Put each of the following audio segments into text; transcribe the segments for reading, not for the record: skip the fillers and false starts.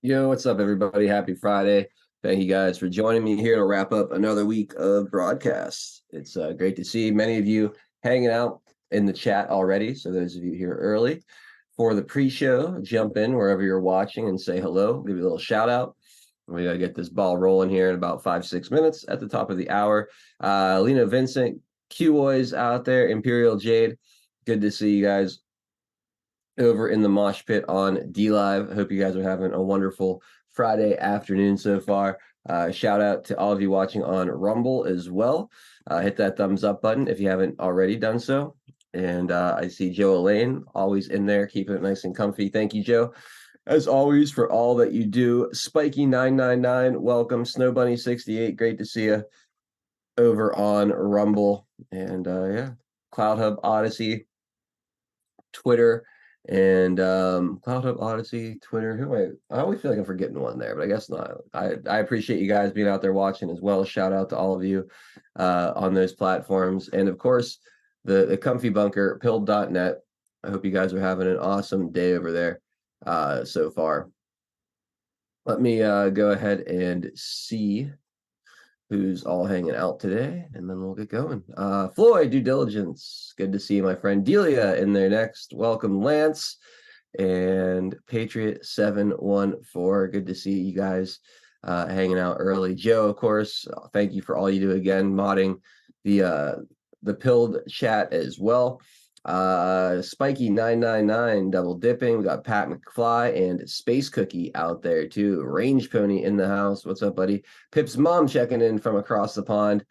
Yo, what's up, everybody? Happy Friday. Thank you guys for joining me here to wrap up another week of broadcasts. It's great to see many of you hanging out in the chat already. So, those of you here early for the pre show, jump in wherever you're watching and say hello. Give you a little shout out. We got to get this ball rolling here in about 5-6 minutes at the top of the hour. Lena Vincent, Q-Boys out there, Imperial Jade. Good to see you guys over in the mosh pit on D Live. I hope you guys are having a wonderful Friday afternoon so far. Shout out to all of you watching on Rumble as well. Hit that thumbs up button if you haven't already done so. And I see Joe Elaine always in there, keeping it nice and comfy. Thank you, Joe, as always, for all that you do. Spiky999, welcome. Snow Bunny 68, great to see you over on Rumble. And yeah, Cloud Hub Odyssey, Twitter, and Cloud Hub Odyssey, Twitter. I always feel like I'm forgetting one there, but I guess not. I appreciate you guys being out there watching as well. Shout out to all of you on those platforms. And of course, the Comfy Bunker, pilled.net. I hope you guys are having an awesome day over there so far. Let me go ahead and see who's all hanging out today, and then we'll get going. Floyd, due diligence. Good to see you, my friend. Delia in there next. Welcome, Lance. And Patriot 714. Good to see you guys hanging out early. Joe, of course, thank you for all you do again, modding the pilled chat as well. Spiky999 double dipping. We got Pat McFly and Space Cookie out there too. Range Pony in the house. What's up, buddy? Pip's mom checking in from across the pond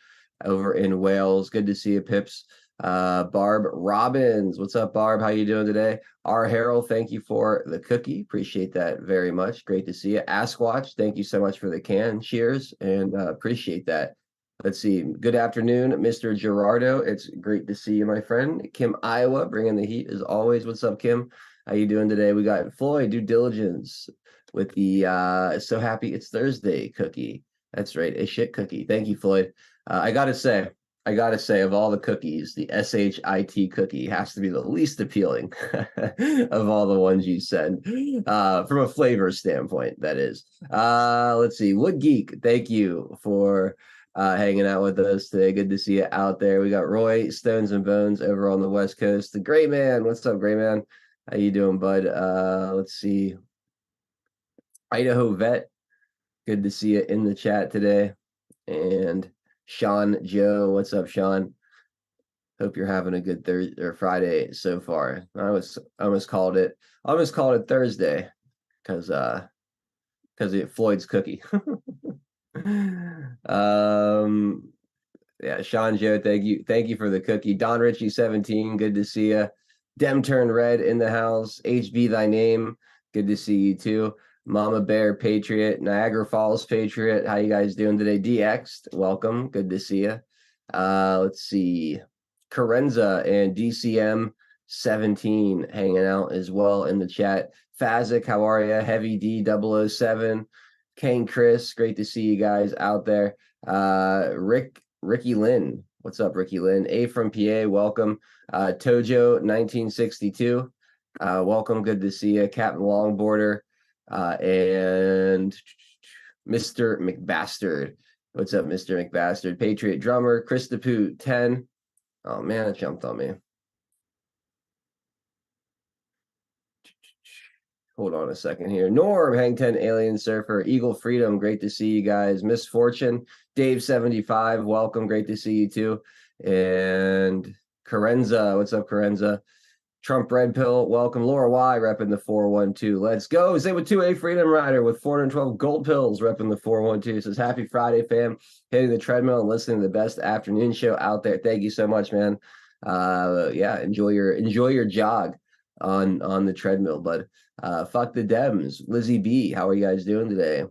over in Wales. Good to see you, Pips. Barb Robbins. What's up, Barb? How you doing today? R. Harold, thank you for the cookie. Appreciate that very much. Great to see you. Askwatch, thank you so much for the can. Cheers, and appreciate that. Let's see. Good afternoon, Mr. Gerardo. It's great to see you, my friend. Kim Iowa, bringing the heat as always. What's up, Kim? How you doing today? We got Floyd, due diligence with the so happy it's Thursday cookie. That's right, a shit cookie. Thank you, Floyd. I gotta say, of all the cookies, the SHIT cookie has to be the least appealing of all the ones you send, from a flavor standpoint, that is. Let's see. Wood Geek, thank you for hanging out with us today. Good to see you out there. We got Roy Stones and Bones over on the West Coast. The Gray Man, what's up, Gray Man? How you doing, bud? Let's see. Idaho Vet, good to see you in the chat today. And Sean Joe, what's up, Sean? Hope you're having a good Thursday or Friday so far. I almost called it Thursday because of Floyd's cookie. Yeah, Sean Joe, thank you for the cookie. Don Ritchie 17, good to see you. Dem Turn Red in the house. HB Thy Name, good to see you too. Mama Bear Patriot, Niagara Falls Patriot, how you guys doing today? DX, welcome, good to see you. Let's see, Carenza and DCM 17 hanging out as well in the chat. Fazik, how are you? Heavy D 007. Kane Chris, great to see you guys out there. Ricky Lynn, what's up, Ricky Lynn? A from PA, welcome. Tojo 1962, welcome, good to see you. Captain Longboarder, and Mr. McBastard, what's up, Mr. McBastard? Patriot Drummer, Chris DePoot 10. Oh man, it jumped on me. Hold on a second here. Norm, Hang 10, Alien Surfer, Eagle Freedom, great to see you guys. Misfortune, Dave 75, welcome, great to see you too. And Carenza, what's up, Carenza? Trump Red Pill, welcome. Laura Y, repping the 412. Let's go. Say with 2A Freedom Rider with 412 gold pills, repping the 412. Says happy Friday, fam. Hitting the treadmill and listening to the best afternoon show out there. Thank you so much, man. Yeah, enjoy your jog on the treadmill, bud. Fuck the Dems. Lizzie B, how are you guys doing today?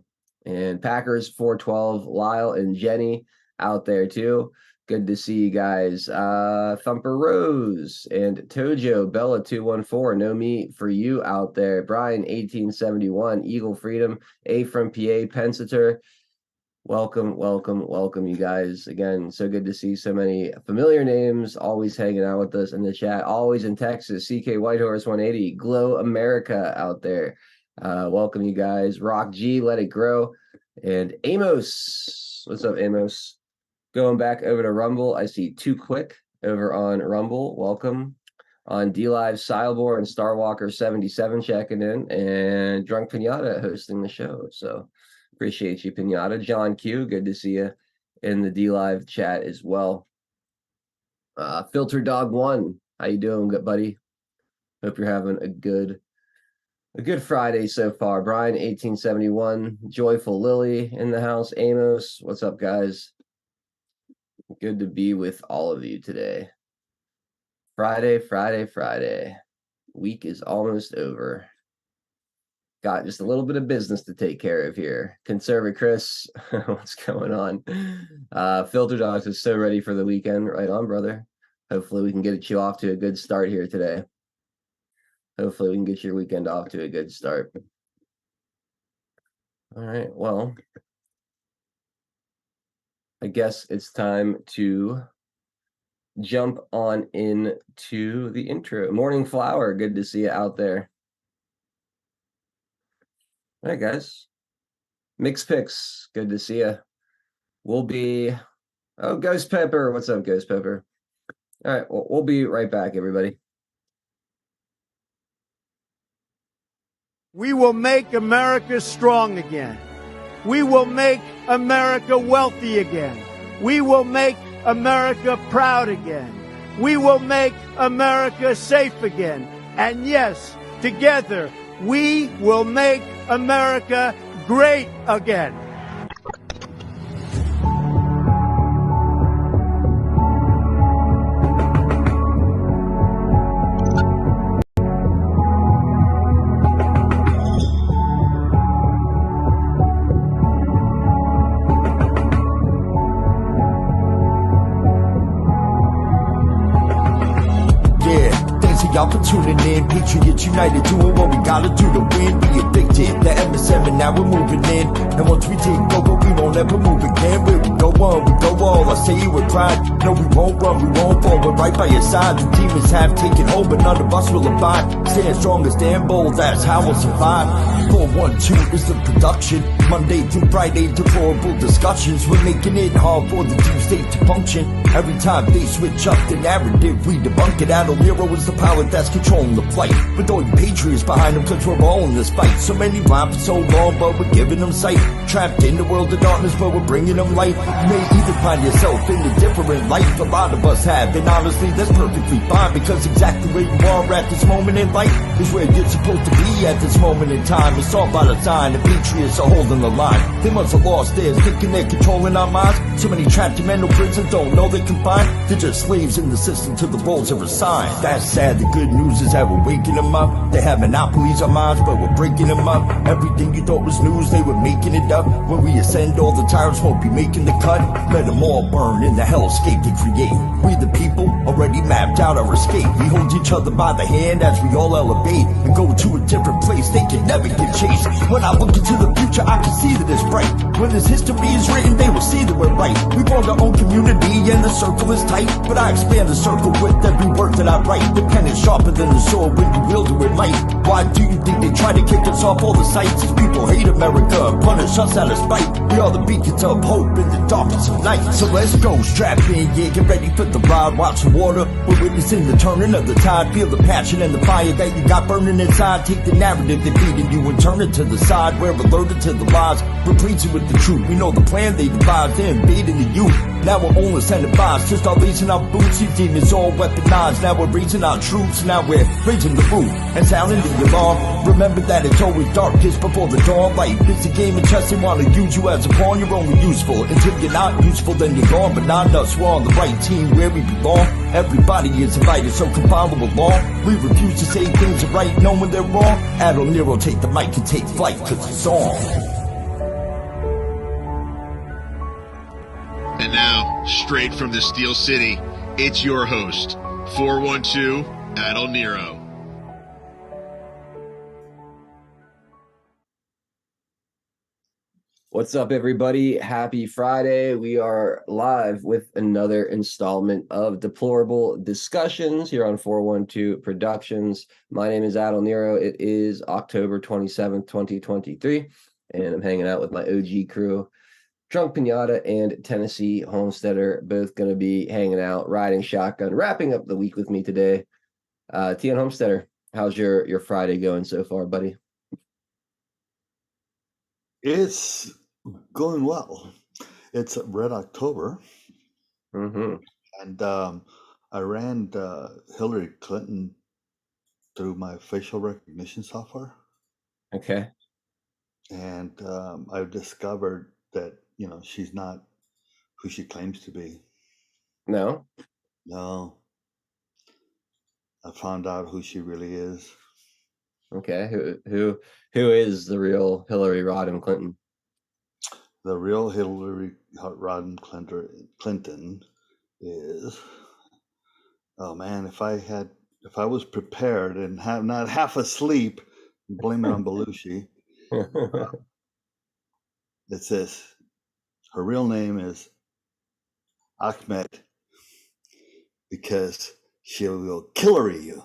And Packers 412, Lyle and Jenny out there too. Good to see you guys. Thumper Rose and Tojo, Bella 214, no meat for you out there. Brian 1871, Eagle Freedom, A from PA, Pensator. Welcome, you guys. Again, so good to see so many familiar names always hanging out with us in the chat, always in Texas. CK Whitehorse 180, Glow America out there. Welcome, you guys. Rock G, Let It Grow. And Amos. What's up, Amos? Going back over to Rumble. I see Too Quick over on Rumble. Welcome. On DLive, Silebor and Starwalker77 checking in. And Drunk Pinata hosting the show. So appreciate you, Pinata. John Q, good to see you in the DLive chat as well. Filter Dog 1, how you doing, good buddy? Hope you're having a good Friday so far. Brian 1871, Joyful Lily in the house. Amos, what's up, guys? Good to be with all of you today. Friday. Week is almost over. Got just a little bit of business to take care of here. Conservative Chris, what's going on? Filter Dogs is so ready for the weekend. Right on, brother. Hopefully we can get you off to a good start here today. Hopefully we can get your weekend off to a good start. All right, well, I guess it's time to jump on into the intro. Morning Flower, good to see you out there. All right, guys. Mixed Picks, good to see you. We'll be... Oh, Ghost Pepper. What's up, Ghost Pepper? All right, well, we'll be right back, everybody. We will make America strong again. We will make America wealthy again. We will make America proud again. We will make America safe again. And yes, together, we will make America great again. Y'all for tuning in, Patriots United, doing what we gotta do to win. Be addicted, the MS7, now we're moving in. And once we take over, we won't ever move again. Where we go on, we go all, I say you would grind. No, we won't run, we won't fall, we're right by your side. The demons have taken hold, but none of us will abide. Stand strong and stand bold, that's how we'll survive. 412 is the production, Monday through Friday, deplorable discussions. We're making it hard for the deep state to function. Every time they switch up the narrative, we debunk it. Adol Nero is the power that's controlling the flight. With all you patriots behind them, cause we're all in this fight. So many rhyme for so long, but we're giving them sight. Trapped in the world of darkness, but we're bringing them light. You may either find yourself in a different life, a lot of us have, and honestly that's perfectly fine. Because exactly where you are at this moment in life is where you're supposed to be at this moment in time. It's all by design, the patriots are holding the line. They must have lost theirs, thinking they're controlling our minds. So many trapped in mental prisons don't know they're confined. They're just slaves in the system to the roles they're assigned. That's sad, the good news is that we're waking them up. They have monopolies on minds, but we're breaking them up. Everything you thought was news, they were making it up. When we ascend, all the tyrants won't be making the cut. Let them all burn in the hellscape they create. We the people already mapped out our escape. We hold each other by the hand as we all elevate and go to a different place. They can never get chased. When I look into the future, I can see that it's bright. When this history is written, they will see that we're right. We formed our own community and the circle is tight, but I expand the circle with every word that I write. The pen is sharper than the sword when you wield it with might. Why do you think they try to kick us off all the sites? These people hate America and punish us out of spite. We are the beacons of hope in the darkness of night. So let's go, strap in, yeah, get ready for the ride. Watch the water, we're witnessing the turning of the tide. Feel the passion and the fire that you got burning inside. Take the narrative they're feeding you and turn it to the side. We're alerted to the lies, we're preaching with the truth. We know the plan they devised, they're invading the youth. Now we're only sending vibes, just start raising our boots. These demons all weaponized, now we're raising our troops. Now we're raising the roof and sounding the alarm. Remember that it's always darkest before the dawn. Life is a game of chess, they want to use you as a pawn. You're only useful until you're not useful, then you're gone. But not us, we're on the right team where we belong. Everybody is invited, so come follow along. We refuse to say things are right, knowing they're wrong. Adol Nero, take the mic and take flight, cause it's on. And now, straight from the Steel City, it's your host, 412 Adol Nero. What's up, everybody? Happy Friday. We are live with another installment of Deplorable Discussions here on 412 Productions. My name is Adel Nero. It is October 27th, 2023, and I'm hanging out with my OG crew. Drunk Pinata and Tennessee Homesteader, both going to be hanging out, riding shotgun, wrapping up the week with me today. TN Homesteader, how's your Friday going so far, buddy? It's going well. It's Red October, and I ran Hillary Clinton through my facial recognition software. Okay. And I've discovered that, she's not who she claims to be. No? No. I found out who she really is. Okay. Who is the real Hillary Rodham Clinton? The real Hillary Rodham Clinton is, oh man, if I was prepared and not half asleep, blame it on Belushi. It's this. Her real name is Ahmed, because she will killery you.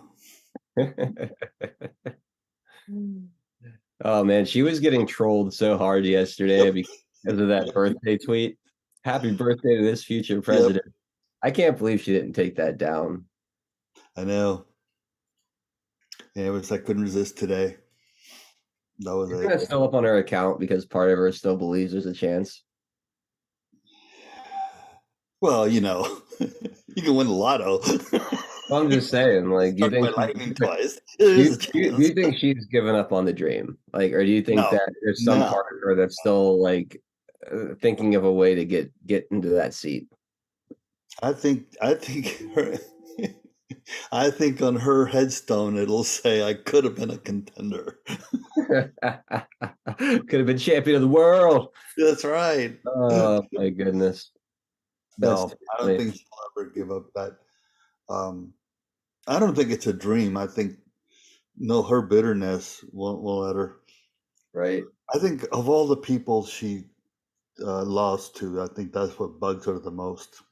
Oh man, she was getting trolled so hard yesterday because of that birthday tweet. Happy birthday to this future president. Yep. I can't believe she didn't take that down. I know. Yeah, it was, I couldn't resist today. That was it. It's still up on her account because part of her still believes there's a chance. Well, you can win the lotto. I'm just saying, like, do you think she's given up on the dream? Like, or do you think that there's some part of her that's still like thinking of a way to get into that seat? I think on her headstone it'll say, "I could have been a contender." Could have been champion of the world. That's right. Oh my goodness. No, I don't think she'll ever give up that. I don't think it's a dream. I think her bitterness won't let her. Right. I think of all the people she lost to, I think that's what bugs her the most.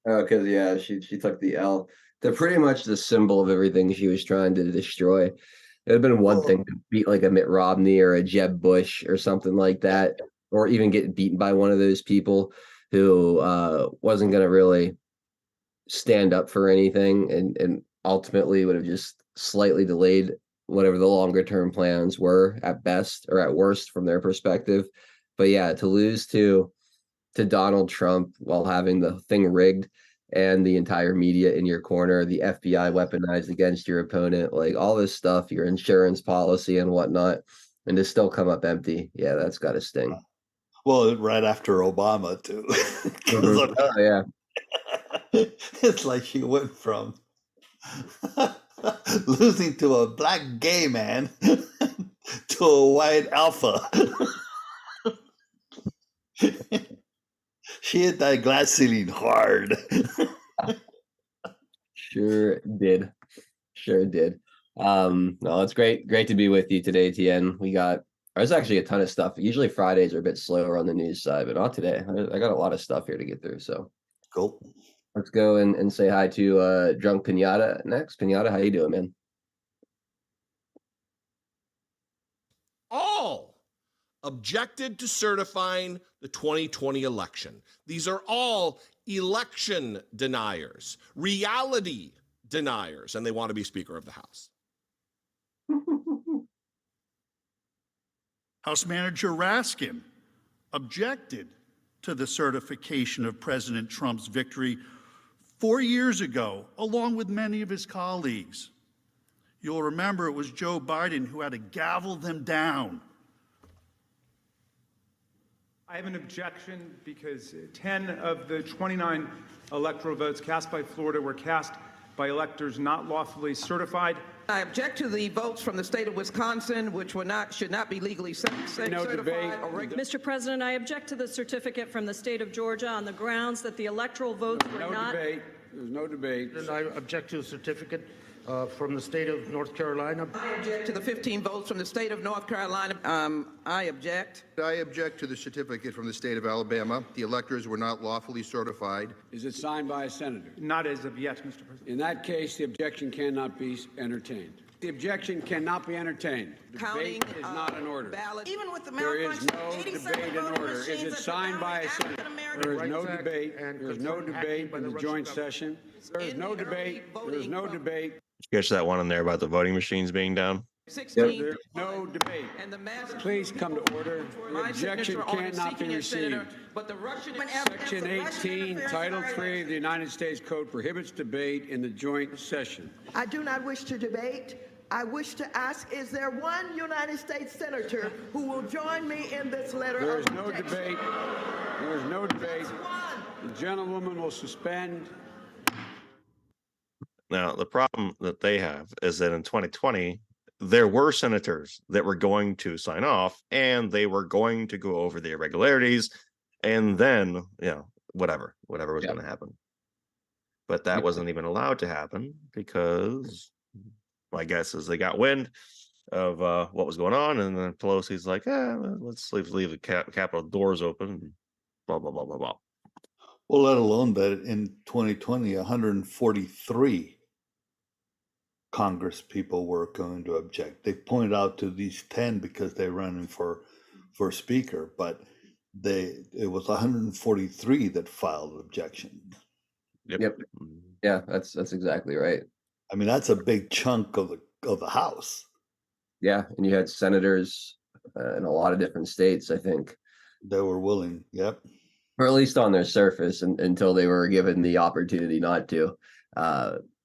Oh, because she took the L. They're pretty much the symbol of everything she was trying to destroy. It would have been one thing to beat like a Mitt Romney or a Jeb Bush or something like that, or even get beaten by one of those people who wasn't going to really stand up for anything and ultimately would have just slightly delayed whatever the longer term plans were at best or at worst from their perspective. But yeah, to lose to Donald Trump while having the thing rigged and the entire media in your corner, the FBI weaponized against your opponent, like all this stuff, your insurance policy and whatnot, and to still come up empty. Yeah, that's got to sting. Well, right after Obama too. Oh yeah. It's like she went from losing to a black gay man to a white alpha. She hit that glass ceiling hard. Sure did. No, it's great to be with you today, TN. There's actually a ton of stuff. Usually Fridays are a bit slower on the news side, but not today. I got a lot of stuff here to get through. So cool. Let's go and say hi to Drunk Pinata next. Pinata, how you doing, man? All objected to certifying the 2020 election. These are all election deniers, reality deniers, and they want to be Speaker of the House. House Manager Raskin objected to the certification of President Trump's victory 4 years ago, along with many of his colleagues. You'll remember it was Joe Biden who had to gavel them down. I have an objection because 10 of the 29 electoral votes cast by Florida were cast by electors not lawfully certified. I object to the votes from the state of Wisconsin, which should not be legally certified. Mr. President, I object to the certificate from the state of Georgia on the grounds that the electoral votes were There's no debate. And I object to a certificate from the state of North Carolina. I object to the 15 votes from the state of North Carolina. I object. I object to the certificate from the state of Alabama. The electors were not lawfully certified. Is it signed by a senator? Not as of yet, Mr. President. In that case, the objection cannot be entertained. The objection cannot be entertained. Counting, Debate is not in order. Even with the There is malfunction, no debate in order. Is it signed by a senator? There is no debate. There is no debate in the joint session. There is no debate. There is no debate. Catch that one in there about the voting machines being down? 16. There's no debate. And the Please come to order. The objection cannot be received. But the Russian Section 18, Title 3 of the United States Code prohibits debate in the joint session. I do not wish to debate. I wish to ask, is there one United States senator who will join me in this letter There of is no rejection? debate. There is no debate. The gentlewoman will suspend. Now, the problem that they have is that in 2020, there were senators that were going to sign off and they were going to go over the irregularities and then, whatever was going to happen. But that wasn't even allowed to happen because my guess is they got wind of what was going on. And then Pelosi's like, let's leave the Capitol doors open, blah, blah, blah, blah, blah. Well, let alone that in 2020, 143 Congress people were going to object. They pointed out to these 10 because they're running for speaker, but it was 143 that filed objection. Yep. Yeah, that's exactly right. I mean, that's a big chunk of the House. Yeah, and you had senators in a lot of different states, I think. They were willing, yep. Or at least on their surface until they were given the opportunity not to.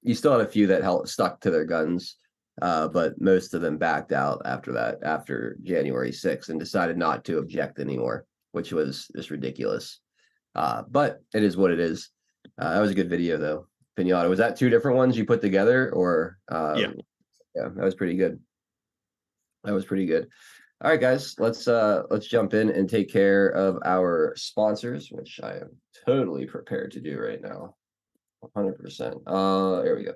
You still had a few that stuck to their guns, but most of them backed out after that, after January 6th, and decided not to object anymore, which was just ridiculous. But it is what it is. That was a good video, though. Pinata, was that two different ones you put together, or yeah, that was pretty good. That was pretty good. All right, guys, let's jump in and take care of our sponsors, which I am totally prepared to do right now. 100%. There we go.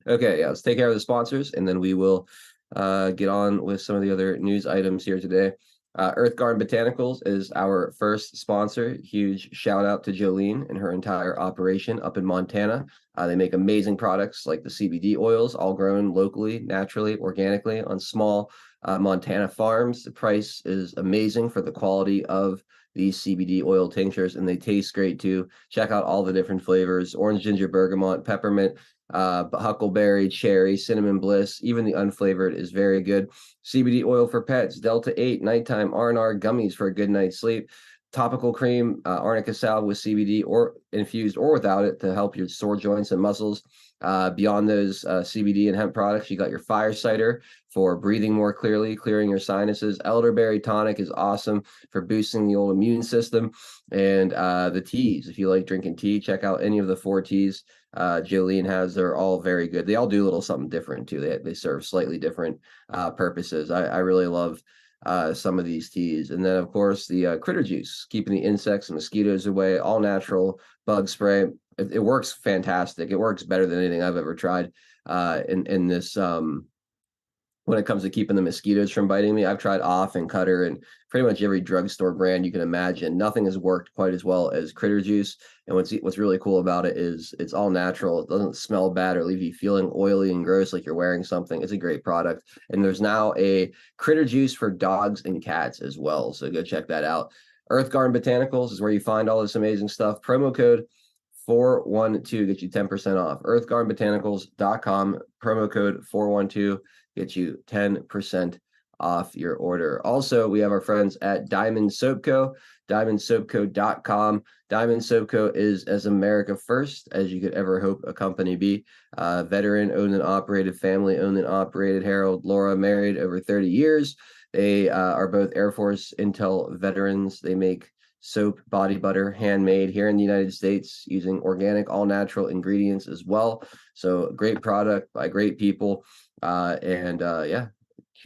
Okay, yeah, let's take care of the sponsors, and then we will get on with some of the other news items here today. Earth Garden Botanicals is our first sponsor. Huge shout out to Jolene and her entire operation up in Montana. They make amazing products like the CBD oils, all grown locally, naturally, organically on small Montana farms. The price is amazing for the quality of these CBD oil tinctures, and they taste great too. Check out all the different flavors: orange, ginger, bergamot, peppermint, huckleberry, cherry, cinnamon bliss. Even the unflavored is very good. CBD oil for pets, Delta 8, nighttime R&R gummies for a good night's sleep. Topical cream, arnica salve with CBD or infused or without it to help your sore joints and muscles. Beyond those CBD and hemp products, you got your fire cider for breathing more clearly, clearing your sinuses. Elderberry tonic is awesome for boosting the old immune system. And the teas, if you like drinking tea, check out any of the 4 teas Jolene has. They're all very good. They all do a little something different too. They serve slightly different purposes. I really love some of these teas. And then, of course, the critter juice, keeping the insects and mosquitoes away, all natural bug spray. It works fantastic. It works better than anything I've ever tried in this when it comes to keeping the mosquitoes from biting me. I've tried Off and Cutter and pretty much every drugstore brand you can imagine. Nothing has worked quite as well as critter juice. And what's really cool about it is it's all natural. It doesn't smell bad or leave you feeling oily and gross like you're wearing something. It's a great product. And there's now a critter juice for dogs and cats as well. So go check that out. Earth Garden Botanicals is where you find all this amazing stuff. Promo code 412 get you 10% off. earthgardenbotanicals.com. Promo code 412 get you 10% off your order. Also, we have our friends at Diamond Soap Co. diamondsoapco.com. Diamond Soap Co. is as America first as you could ever hope a company be. Veteran owned and operated, family owned and operated. Harold, Laura, married over 30 years. They are both Air Force Intel veterans. They make soap, body butter, handmade here in the United States using organic, all natural ingredients as well. So great product by great people. Yeah,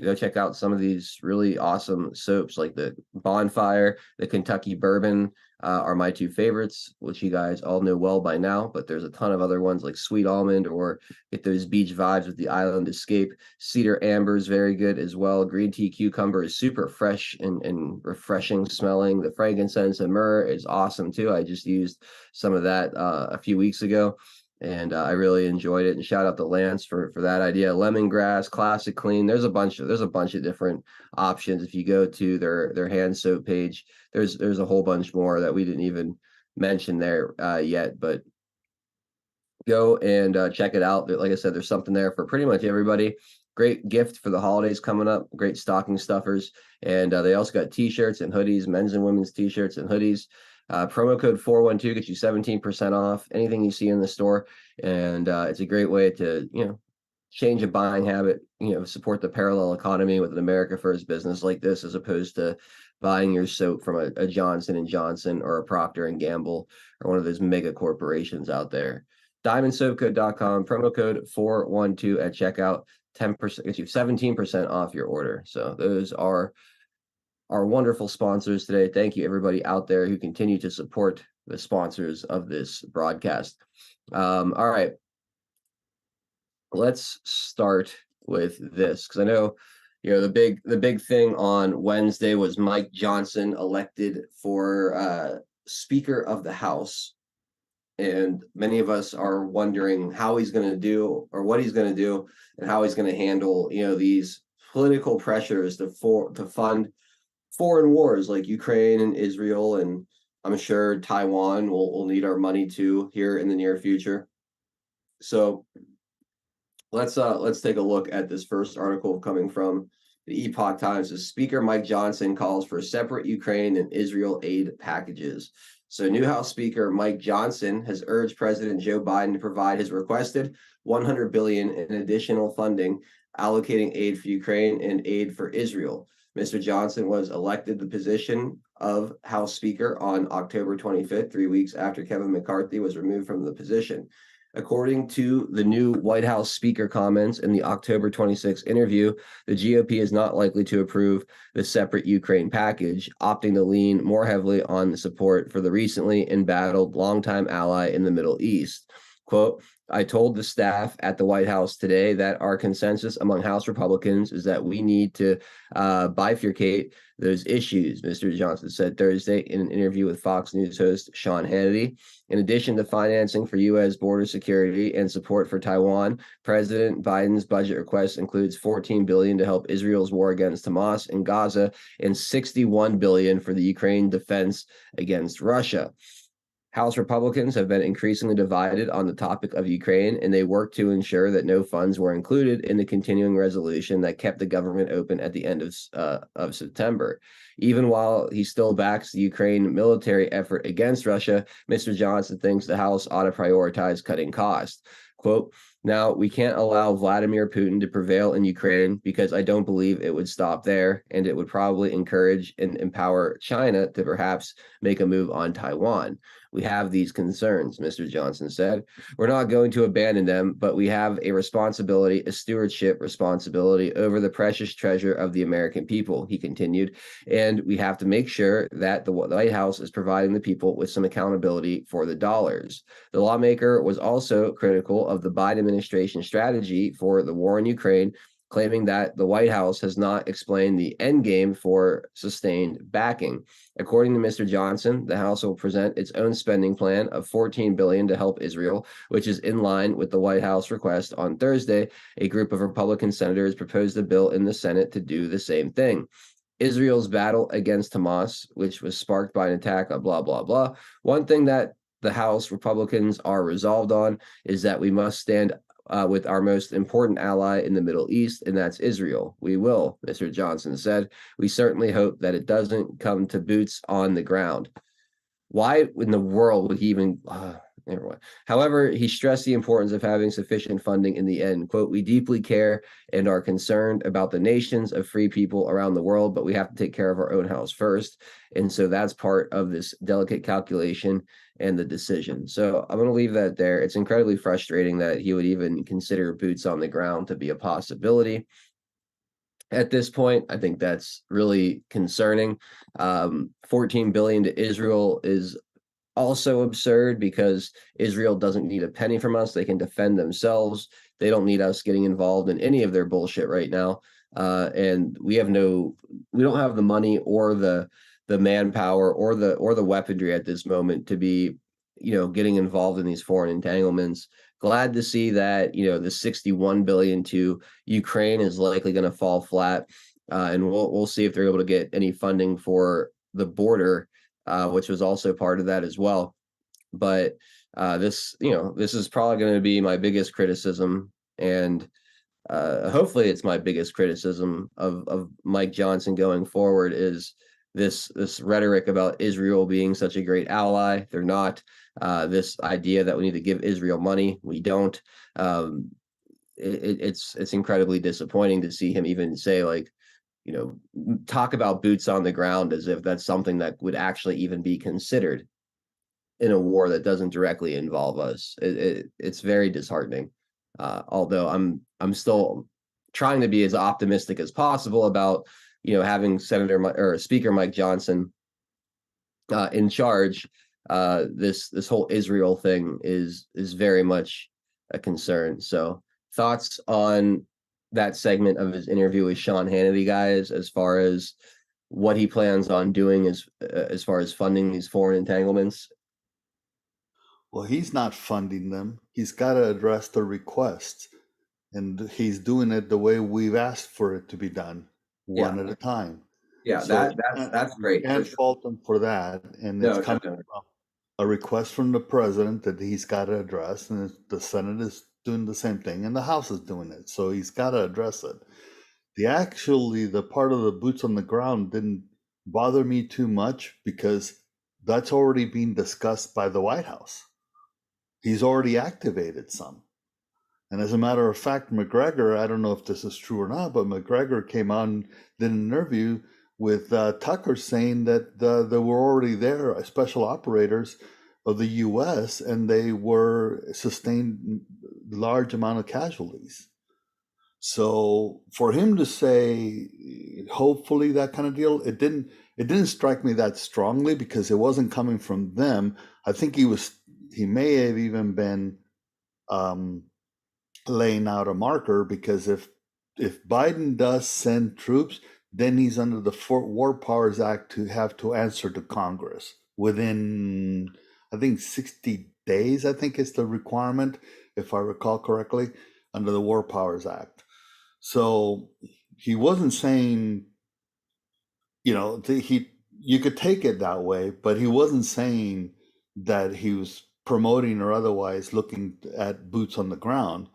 go check out some of these really awesome soaps, like the Bonfire, the Kentucky Bourbon are my two favorites, which you guys all know well by now. But there's a ton of other ones like Sweet Almond, or get those beach vibes with the Island Escape. Cedar Amber is very good as well. Green Tea Cucumber is super fresh and refreshing smelling. The frankincense and myrrh is awesome too. I just used some of that a few weeks ago, and I really enjoyed it. And shout out to Lance for that idea. Lemongrass, Classic Clean. There's a bunch of different options. If you go to their hand soap page, there's a whole bunch more that we didn't even mention there yet. But go and check it out. Like I said, there's something there for pretty much everybody. Great gift for the holidays coming up. Great stocking stuffers, and they also got t-shirts and hoodies, men's and women's t-shirts and hoodies. Promo code 412 gets you 17% off anything you see in the store, and it's a great way to change a buying habit. Support the parallel economy with an America First business like this, as opposed to buying your soap from a Johnson and Johnson or a Procter and Gamble or one of those mega corporations out there. DiamondSoapCode.com, promo code 412 at checkout. 10% gets you 17% off your order. So those are our wonderful sponsors today. Thank you, everybody out there who continue to support the sponsors of this broadcast. All right, let's start with this, because I know the big thing on Wednesday was Mike Johnson elected for Speaker of the House. And many of us are wondering how he's going to do, or what he's going to do, and how he's going to handle, these political pressures to fund foreign wars like Ukraine and Israel, and I'm sure Taiwan will need our money too here in the near future. So let's take a look at this first article coming from the Epoch Times. The Speaker Mike Johnson calls for separate Ukraine and Israel aid packages. So new House Speaker Mike Johnson has urged President Joe Biden to provide his requested $100 billion in additional funding, allocating aid for Ukraine and aid for Israel. Mr. Johnson was elected the position of House Speaker on October 25th, 3 weeks after Kevin McCarthy was removed from the position. According to the new White House Speaker comments in the October 26 interview, the GOP is not likely to approve the separate Ukraine package, opting to lean more heavily on the support for the recently embattled longtime ally in the Middle East. Quote, I told the staff at the White House today that our consensus among House Republicans is that we need to bifurcate those issues, Mr. Johnson said Thursday in an interview with Fox News host Sean Hannity. In addition to financing for U.S. border security and support for Taiwan, President Biden's budget request includes $14 billion to help Israel's war against Hamas in Gaza and $61 billion for the Ukraine defense against Russia. House Republicans have been increasingly divided on the topic of Ukraine, and they worked to ensure that no funds were included in the continuing resolution that kept the government open at the end of September. Even while he still backs the Ukraine military effort against Russia, Mr. Johnson thinks the House ought to prioritize cutting costs. Quote, now, we can't allow Vladimir Putin to prevail in Ukraine because I don't believe it would stop there, and it would probably encourage and empower China to perhaps make a move on Taiwan. We have these concerns, Mr. Johnson said. We're not going to abandon them, but we have a responsibility, a stewardship responsibility over the precious treasure of the American people, he continued. And we have to make sure that the White House is providing the people with some accountability for the dollars. The lawmaker was also critical of the Biden administration strategy for the war in Ukraine, claiming that the White House has not explained the end game for sustained backing. According to Mr. Johnson, the House will present its own spending plan of $14 billion to help Israel, which is in line with the White House request. On Thursday, a group of Republican senators proposed a bill in the Senate to do the same thing. Israel's battle against Hamas, which was sparked by an attack on blah, blah, blah. One thing that the House Republicans are resolved on is that we must stand with our most important ally in the Middle East, and that's Israel. We will, Mr. Johnson said. We certainly hope that it doesn't come to boots on the ground. Why in the world would he even... Never. However, he stressed the importance of having sufficient funding in the end. Quote, we deeply care and are concerned about the nations of free people around the world, but we have to take care of our own house first. And so that's part of this delicate calculation and the decision. So I'm going to leave that there. It's incredibly frustrating that he would even consider boots on the ground to be a possibility. at this point. I think that's really concerning. 14 billion to Israel is also absurd because Israel doesn't need a penny from us. They can defend themselves. They don't need us getting involved in any of their bullshit right now. And we don't have the money or the manpower or the weaponry at this moment to be, getting involved in these foreign entanglements. Glad to see that, the 61 billion to Ukraine is likely going to fall flat. And we'll see if they're able to get any funding for the border, which was also part of that as well. But this is probably going to be my biggest criticism, and hopefully it's my biggest criticism of Mike Johnson going forward is this rhetoric about Israel being such a great ally. They're not. This idea that we need to give Israel money, we don't. It's incredibly disappointing to see him even say, like, talk about boots on the ground as if that's something that would actually even be considered in a war that doesn't directly involve us. It's very disheartening. Although I'm still trying to be as optimistic as possible about having Speaker Mike Johnson in charge. This whole Israel thing is very much a concern. So thoughts on that segment of his interview with Sean Hannity, guys, as far as what he plans on doing as far as funding these foreign entanglements? Well, he's not funding them. He's got to address the requests, and he's doing it the way we've asked for it to be done, one at a time. Yeah, So that's great. You can't fault him for that, and No, it's coming definitely. from a request from the president that he's got to address, and the Senate is doing the same thing, and the House is doing it. So he's got to address it. The part of the boots on the ground didn't bother me too much because that's already been discussed by the White House. He's already activated some. And as a matter of fact, McGregor, I don't know if this is true or not, but McGregor came on, did an interview with Tucker saying that there were already there special operators of the U.S. and they were sustained large amount of casualties. So for him to say, hopefully that kind of deal, it didn't strike me that strongly because it wasn't coming from them. I think he may have even been laying out a marker because if Biden does send troops, then he's under the War Powers Act to have to answer to Congress within, I think, 60 days, I think is the requirement, if I recall correctly, under the War Powers Act. So he wasn't saying, you could take it that way, but he wasn't saying that he was promoting or otherwise looking at boots on the ground.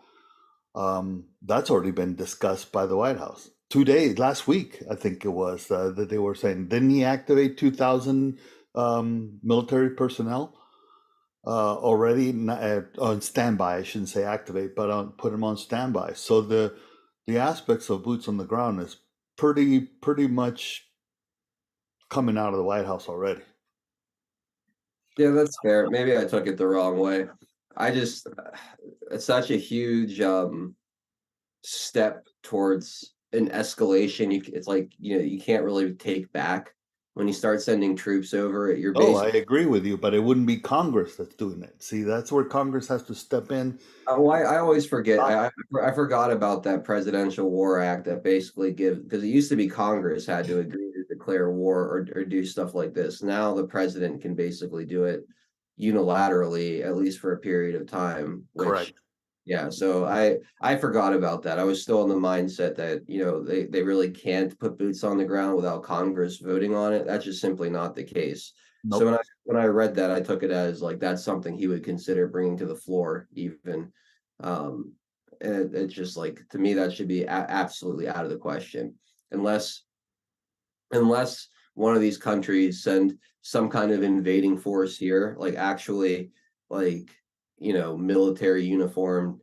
That's already been discussed by the White House. 2 days, last week, I think it was, that they were saying, didn't he activate 2,000 military personnel already on standby? I shouldn't say activate, but put them on standby. So the aspects of boots on the ground is pretty much coming out of the White House already. Yeah, that's fair. Maybe I took it the wrong way. It's such a huge step towards an escalation. It's like, you can't really take back when you start sending troops over. You're I agree with you, but it wouldn't be Congress that's doing it. See, that's where Congress has to step in. I always forget. I forgot about that Presidential War Act that basically because it used to be Congress had to agree to declare war or do stuff like this. Now the president can basically do it unilaterally, at least for a period of time. Correct. Yeah, so I forgot about that. I was still in the mindset that, they really can't put boots on the ground without Congress voting on it. That's just simply not the case. Nope. So when I read that, I took it as like that's something he would consider bringing to the floor even. And it's just like, to me, that should be absolutely out of the question unless one of these countries send some kind of invading force here, like actually, like, military uniform,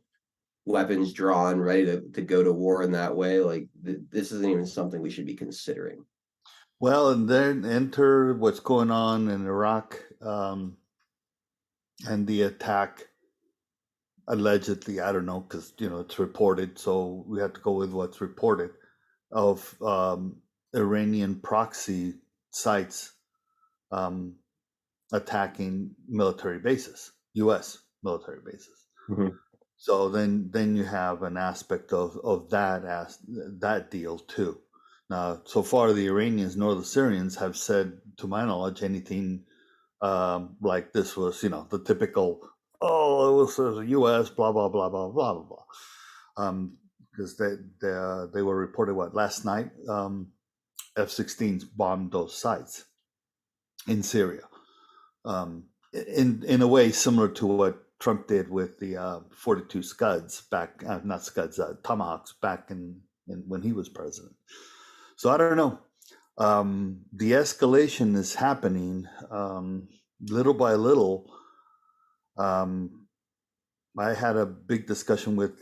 weapons drawn, ready to go to war in that way. Like this isn't even something we should be considering. Well, and then enter what's going on in Iraq and the attack. Allegedly, I don't know, because it's reported, so we have to go with what's reported. of Iranian proxy sites attacking military bases, U.S. military bases. Mhm. So then you have an aspect of that deal too. Now, so far the Iranians nor the Syrians have said, to my knowledge, anything like this was, the typical, oh, it was the U.S. blah blah blah blah blah blah blah. Because they were reported last night, F-16s bombed those sites in Syria, in a way similar to what Trump did with the 42 Scuds back, not Scuds, Tomahawks back in when he was president. So I don't know. The escalation is happening little by little. I had a big discussion with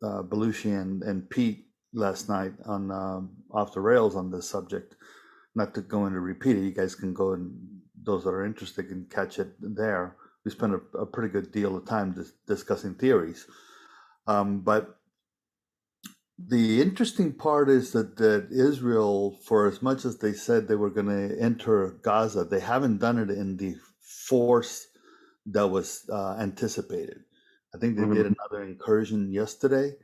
Belushi and Pete last night on Off the Rails on this subject. Not to go into repeat it, you guys can go, and those that are interested can catch it there. We spent a pretty good deal of time discussing theories. But the interesting part is that Israel, for as much as they said they were going to enter Gaza, they haven't done it in the force that was anticipated. I think they did another incursion yesterday.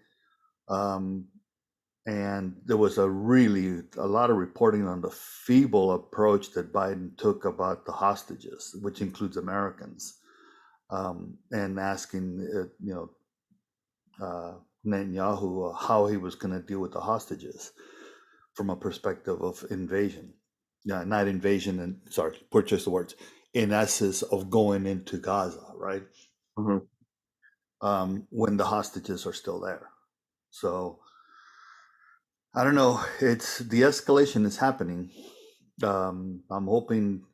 And there was a lot of reporting on the feeble approach that Biden took about the hostages, which includes Americans, and asking, Netanyahu how he was going to deal with the hostages from a perspective of invasion. Yeah, not invasion, and sorry, purchase the words. In essence of going into Gaza, right? When the hostages are still there. So I don't know. It's the escalation is happening. I'm hoping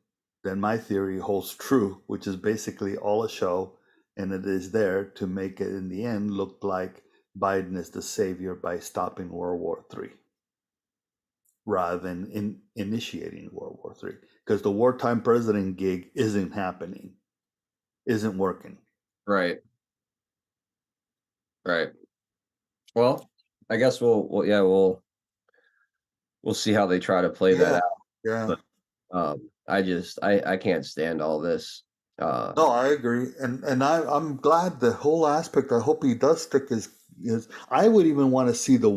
that my theory holds true, which is basically all a show, and it is there to make it in the end look like Biden is the savior by stopping World War III, rather than initiating World War III, because the wartime president gig isn't happening, isn't working. Right. Well, I guess we'll see how they try to play that out. Yeah. But I can't stand all this. No, I agree, and I'm glad the whole aspect. I hope he does stick his. I would even want to see the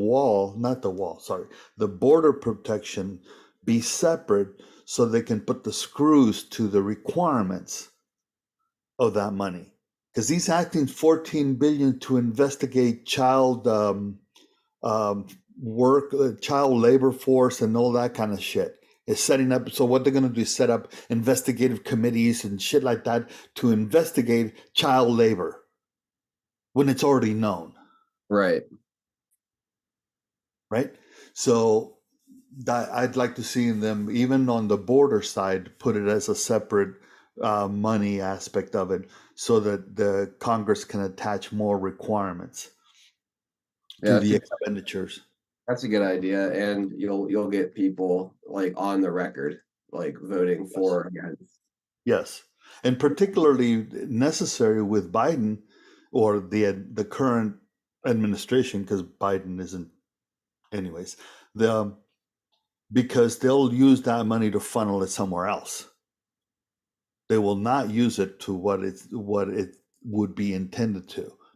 border protection be separate, so they can put the screws to the requirements of that money. Because he's asking $14 billion to investigate child work, child labor force, and all that kind of shit. Is setting up. So what they're going to do is set up investigative committees and shit like that to investigate child labor when it's already known. Right. So I'd like to see them, even on the border side, put it as a separate money aspect of it, so that the Congress can attach more requirements to the expenditures. That's a good idea, and you'll get people like on the record, like voting for against. Yes, and particularly necessary with Biden or the current administration, because Biden isn't, anyways. Because they'll use that money to funnel it somewhere else. They will not use it to what it would be intended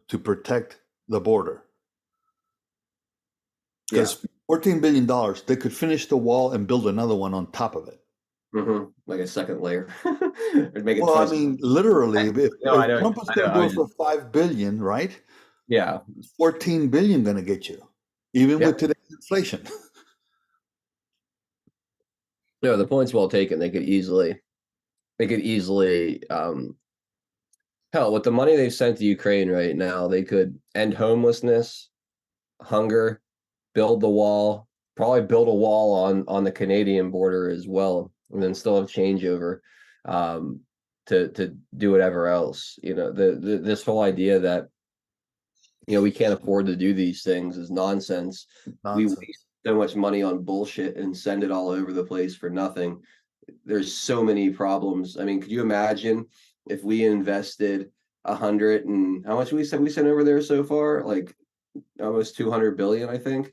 to protect the border. Because $14 billion, they could finish the wall and build another one on top of it. Like a second layer. Well, I mean, literally, if Trump is going to do it for $5 billion, right? Yeah, $14 billion going to get you, even with today's inflation. No, the point's well taken. They could easily, hell, with the money they've sent to Ukraine right now, they could end homelessness, hunger, build the wall, probably build a wall on the Canadian border as well, and then still have changeover to do whatever else. This whole idea that we can't afford to do these things is nonsense. We waste so much money on bullshit and send it all over the place for nothing. There's so many problems. I mean, could you imagine if we invested 100 and how much we sent over there so far? Like almost 200 billion, I think.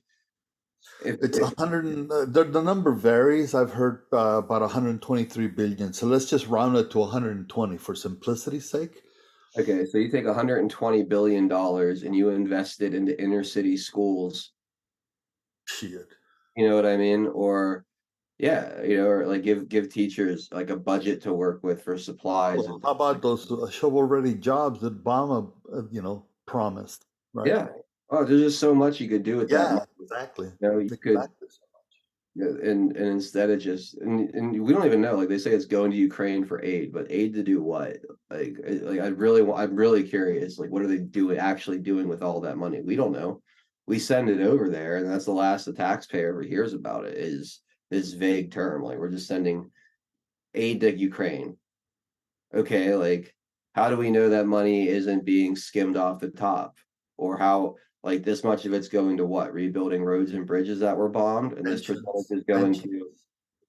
It's 100. The number varies. I've heard about 123 billion. So let's just round it to 120 for simplicity's sake. Okay, so you take $120 billion and you invest it into inner city schools. Shit. You know what I mean? Or yeah, or like give teachers like a budget to work with for supplies. Well, how about those shovel-ready jobs that Obama, promised, right? Yeah. Oh, there's just so much you could do with that Yeah, money. exactly. You could, and instead of just and we don't even know. Like they say, it's going to Ukraine for aid, but aid to do what? I'm really curious. Like, what are they actually doing with all that money? We don't know. We send it over there, and that's the last the taxpayer ever hears about it. Is this vague term? Like we're just sending aid to Ukraine. Okay, like how do we know that money isn't being skimmed off the top? Or how like this much of it's going to what? Rebuilding roads and bridges that were bombed, and this percentage is going to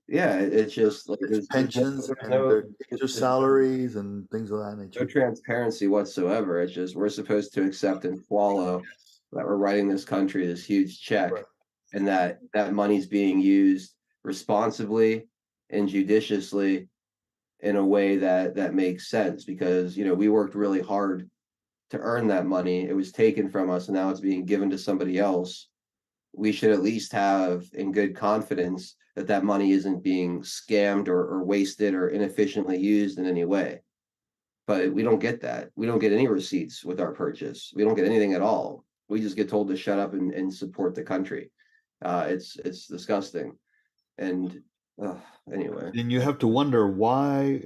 yeah, it's just like It's pensions and their teacher salaries and things of that no nature. transparency whatsoever. It's just we're supposed to accept and swallow that we're writing this country this huge check, and that money's being used responsibly and judiciously in a way that makes sense, because we worked really hard to earn that money. It was taken from us and now it's being given to somebody else. We should at least have in good confidence that that money isn't being scammed or wasted or inefficiently used in any way. But we don't get that. We don't get any receipts with our purchase. We don't get anything at all. We just get told to shut up and support the country. It's disgusting. And anyway, And you have to wonder why.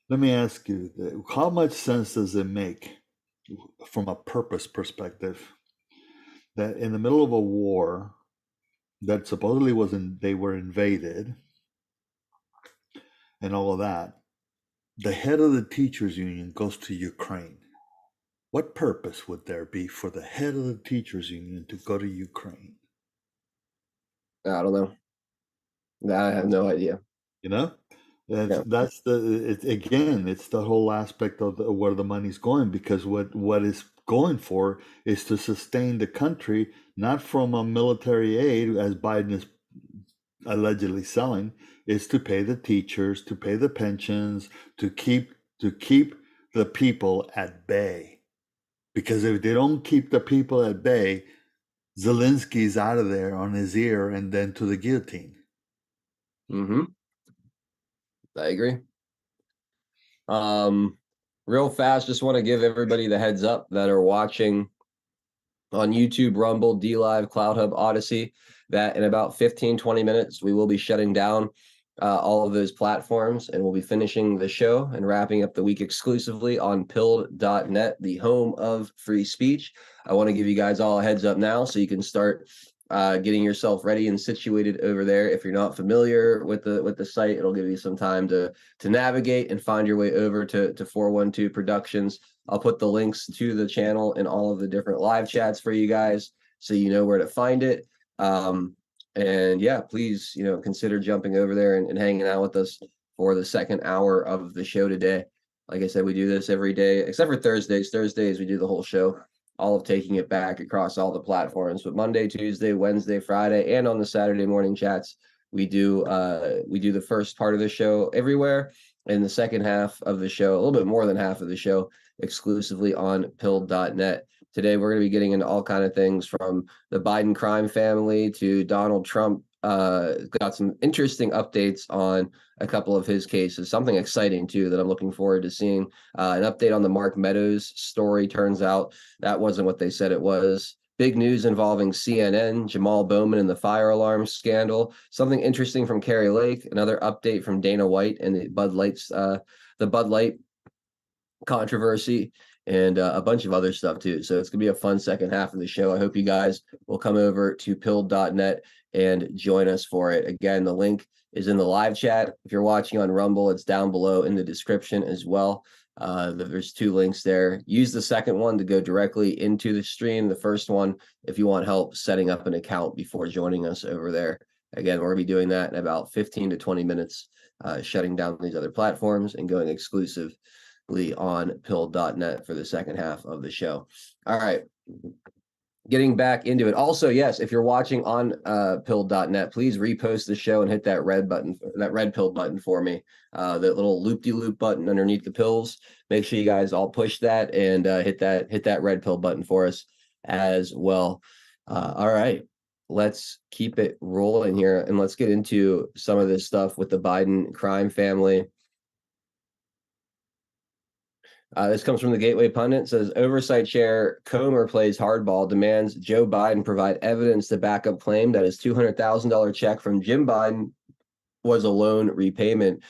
Let me ask you, how much sense does it make from a purpose perspective that in the middle of a war that supposedly they were invaded and all of that, the head of the teachers union goes to Ukraine? What purpose would there be for the head of the teachers union to go to Ukraine? I don't know. I have no idea. That's it's the whole aspect of where the money's going, because what is going for is to sustain the country, not from a military aid as Biden is allegedly selling, is to pay the teachers, to pay the pensions, to keep the people at bay. Because if they don't keep the people at bay, Zelensky's out of there on his ear and then to the guillotine. Mm-hmm. I agree. Real fast, just want to give everybody the heads up that are watching on YouTube, Rumble, D Live, Cloud Hub, Odyssey, that in about 15-20 minutes we will be shutting down all of those platforms, and we'll be finishing the show and wrapping up the week exclusively on pilled.net, the home of free speech. I want to give you guys all a heads up now so you can start getting yourself ready and situated over there. If you're not familiar with the site, it'll give you some time to navigate and find your way over to 412 Productions. I'll put the links to the channel in all of the different live chats for you guys, so you know where to find it. And yeah, please, consider jumping over there and hanging out with us for the second hour of the show today. Like I said, we do this every day, except for Thursdays. Thursdays, we do the whole show, all of Taking It Back across all the platforms. But Monday, Tuesday, Wednesday, Friday, and on the Saturday morning chats, we do the first part of the show everywhere, and the second half of the show, a little bit more than half of the show, exclusively on pilled.net. Today, we're going to be getting into all kind of things, from the Biden crime family to Donald Trump. Got some interesting updates on a couple of his cases. Something exciting, too, that I'm looking forward to seeing. An update on the Mark Meadows story. Turns out that wasn't what they said it was. Big news involving CNN, Jamal Bowman, and the fire alarm scandal. Something interesting from Kari Lake. Another update from Dana White and the Bud Light controversy, and a bunch of other stuff too. So it's gonna be a fun second half of the show. I hope you guys will come over to pilled.net and join us for it. Again, the link is in the live chat. If you're watching on Rumble, it's down below in the description as well. There's two links there. Use the second one to go directly into the stream. The first one, if you want help setting up an account before joining us over there. Again, we're gonna be doing that in about 15 to 20 minutes, shutting down these other platforms and going exclusive on pilled.net for the second half of the show. All right. getting back into it. Also, yes, if you're watching on pilled.net, please repost the show and hit that red pill button for me. That little loop-de-loop button underneath the pills. Make sure you guys all push that and hit that red pill button for us as well. All right. Let's keep it rolling here and let's get into some of this stuff with the Biden crime family. This comes from the Gateway Pundit. It says Oversight Chair Comer plays hardball, demands Joe Biden provide evidence to back up claim that his $200,000 check from Jim Biden was a loan repayment.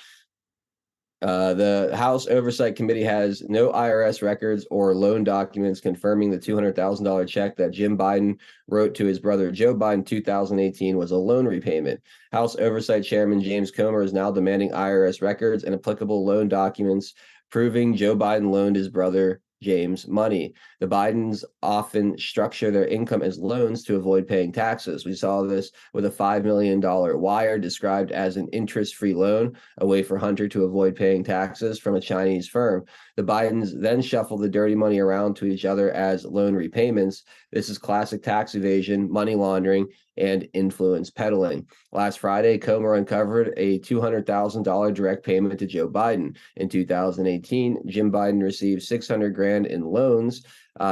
The House Oversight Committee has no IRS records or loan documents confirming the $200,000 check that Jim Biden wrote to his brother Joe Biden in 2018 was a loan repayment. House Oversight Chairman James Comer is now demanding IRS records and applicable loan documents proving Joe Biden loaned his brother James money. The Bidens often structure their income as loans to avoid paying taxes. We saw this with a $5 million wire described as an interest-free loan, a way for Hunter to avoid paying taxes from a Chinese firm. The Bidens then shuffle the dirty money around to each other as loan repayments. This is classic tax evasion, money laundering, and influence peddling. Last Friday, Comer uncovered a $200,000 direct payment to Joe Biden. In 2018, Jim Biden received $600,000 in loans,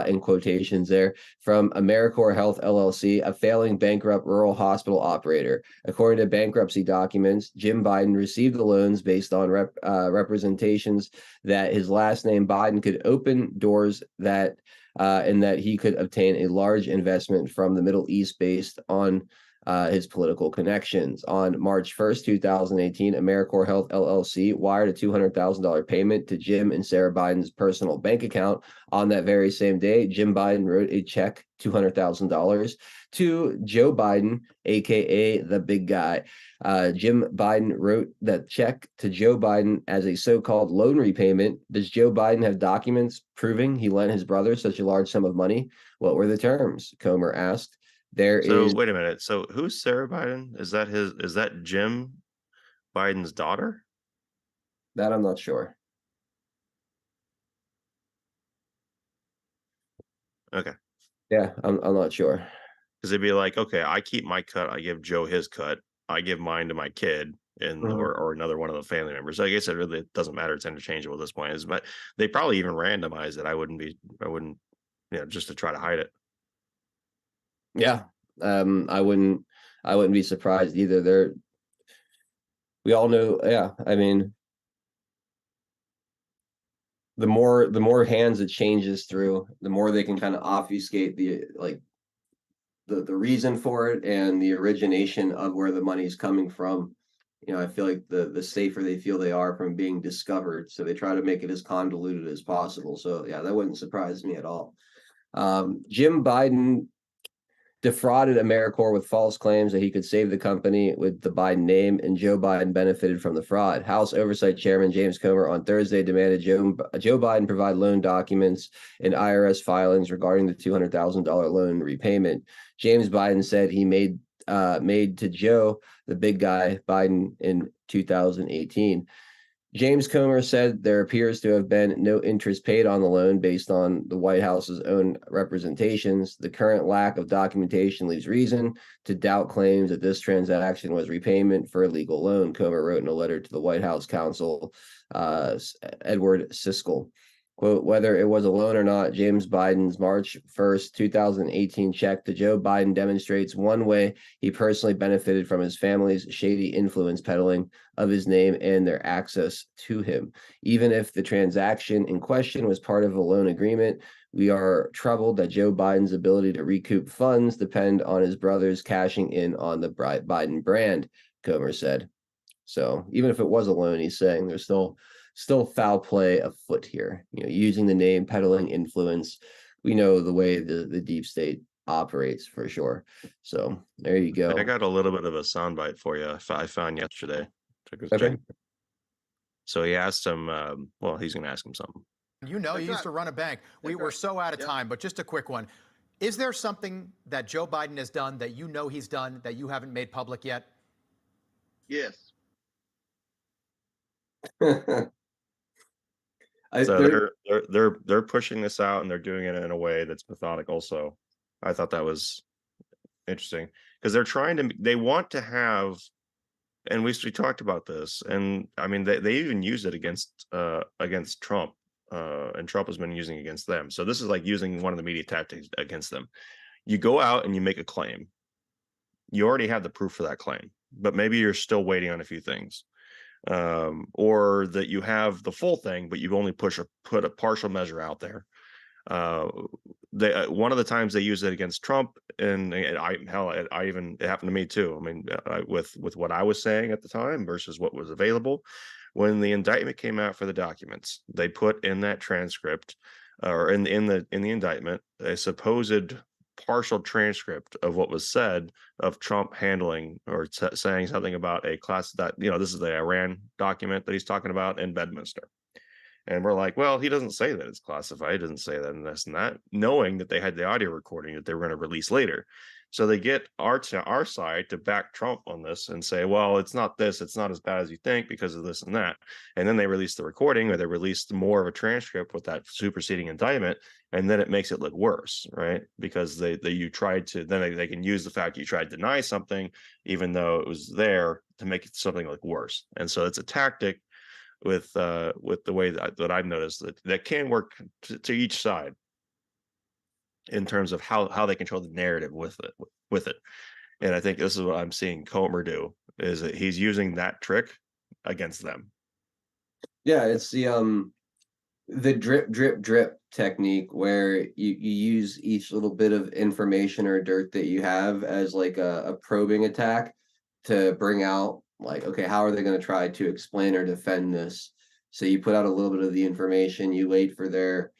in quotations there, from AmeriCorps Health LLC, a failing bankrupt rural hospital operator. According to bankruptcy documents, Jim Biden received the loans based on representations that his last name Biden could open doors that and that he could obtain a large investment from the Middle East based on his political connections. On March 1st, 2018, AmeriCorps Health LLC wired a $200,000 payment to Jim and Sarah Biden's personal bank account. On that very same day, Jim Biden wrote a check, $200,000, to Joe Biden, aka the big guy. Jim Biden wrote that check to Joe Biden as a so-called loan repayment. Does Joe Biden have documents proving he lent his brother such a large sum of money? What were the terms? Comer asked. So wait a minute. So who's Sarah Biden? Is that Jim Biden's daughter? That I'm not sure. Okay. Yeah, I'm not sure. Because it'd be like, okay, I keep my cut, I give Joe his cut, I give mine to my kid and or another one of the family members. I guess it really doesn't matter. It's interchangeable at this point. But they probably even randomize it. I wouldn't, just to try to hide it. Yeah. I wouldn't be surprised either. We all know, yeah. I mean, the more hands it changes through, the more they can kind of obfuscate the reason for it and the origination of where the money's coming from. I feel like the safer they feel they are from being discovered, so they try to make it as convoluted as possible. So yeah, that wouldn't surprise me at all. Jim Biden defrauded AmeriCorps with false claims that he could save the company with the Biden name, and Joe Biden benefited from the fraud. House Oversight Chairman James Comer on Thursday demanded Joe Biden provide loan documents and IRS filings regarding the $200,000 loan repayment. James Biden said he made to Joe, the big guy, Biden in 2018. James Comer said there appears to have been no interest paid on the loan based on the White House's own representations. The current lack of documentation leaves reason to doubt claims that this transaction was repayment for a legal loan, Comer wrote in a letter to the White House counsel, Edward Siskel. Quote, whether it was a loan or not, James Biden's March 1st, 2018 check to Joe Biden demonstrates one way he personally benefited from his family's shady influence peddling of his name and their access to him. Even if the transaction in question was part of a loan agreement, we are troubled that Joe Biden's ability to recoup funds depend on his brothers cashing in on the Biden brand, Comer said. So even if it was a loan, he's saying there's still foul play afoot here, using the name, peddling influence. We know the way the deep state operates for sure. So there you go. I got a little bit of a soundbite for you. I found yesterday. Okay. So he asked him, he's going to ask him something. You used to run a bank. We're so out of time, but just a quick one. Is there something that Joe Biden has done that he's done that you haven't made public yet? Yes. So they're pushing this out and they're doing it in a way that's methodical. So I thought that was interesting because they want to have, and we talked about this, and I mean they even used it against Trump, and Trump has been using it against them. So this is like using one of the media tactics against them. You go out and you make a claim. You already have the proof for that claim, but maybe you're still waiting on a few things, or that you have the full thing, but you've only put a partial measure out there. One of the times they used it against Trump, and it happened to me too. I mean, with what I was saying at the time versus what was available. When the indictment came out for the documents, they put in that transcript, or in the indictment, a supposed partial transcript of what was said of Trump handling or saying something about a class that, this is the Iran document that he's talking about in Bedminster. And we're like, well, he doesn't say that it's classified. He doesn't say that and this and that, knowing that they had the audio recording that they were going to release later. So they get our side to back Trump on this and say, well, it's not this. It's not as bad as you think because of this and that. And then they release the recording, or they released more of a transcript with that superseding indictment. And then it makes it look worse, right? Because you tried to, then they can use the fact you tried to deny something, even though it was there, to make it something look worse. And so it's a tactic with the way that I've noticed that can work to each side in terms of how they control the narrative with it. And I think this is what I'm seeing Comer do, is that he's using that trick against them. Yeah, it's the drip, drip, drip technique, where you use each little bit of information or dirt that you have as like a probing attack to bring out, like, okay, how are they going to try to explain or defend this? So you put out a little bit of the information, you wait for their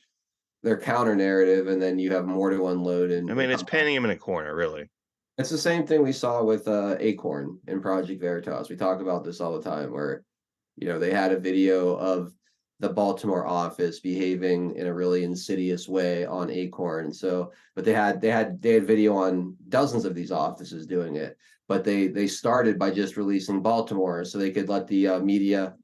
counter narrative, and then you have more to unload. And I mean, it's painting him in a corner, really. It's the same thing we saw with Acorn in Project Veritas. We talk about this all the time, where they had a video of the Baltimore office behaving in a really insidious way on Acorn. So, but they had video on dozens of these offices doing it. But they started by just releasing Baltimore, so they could let the media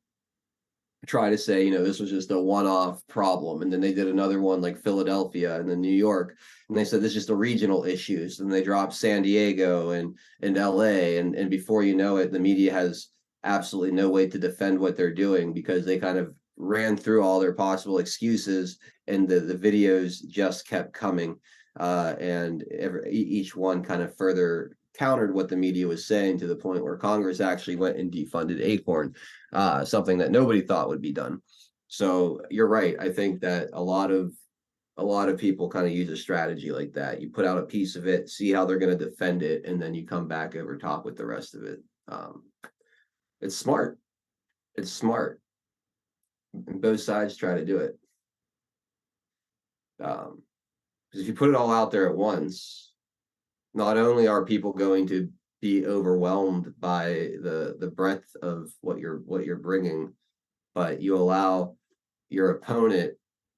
try to say, this was just a one-off problem. And then they did another one like Philadelphia and then New York, and they said this is just a regional issues. And they dropped San Diego and LA, and before you know it, the media has absolutely no way to defend what they're doing, because they kind of ran through all their possible excuses, and the videos just kept coming, and each one kind of further countered what the media was saying, to the point where Congress actually went and defunded Acorn, something that nobody thought would be done. So you're right. I think that a lot of people kind of use a strategy like that. You put out a piece of it, see how they're going to defend it, and then you come back over top with the rest of it. It's smart. It's smart. And both sides try to do it. Because if you put it all out there at once, not only are people going to be overwhelmed by the breadth of what you're bringing, but you allow your opponent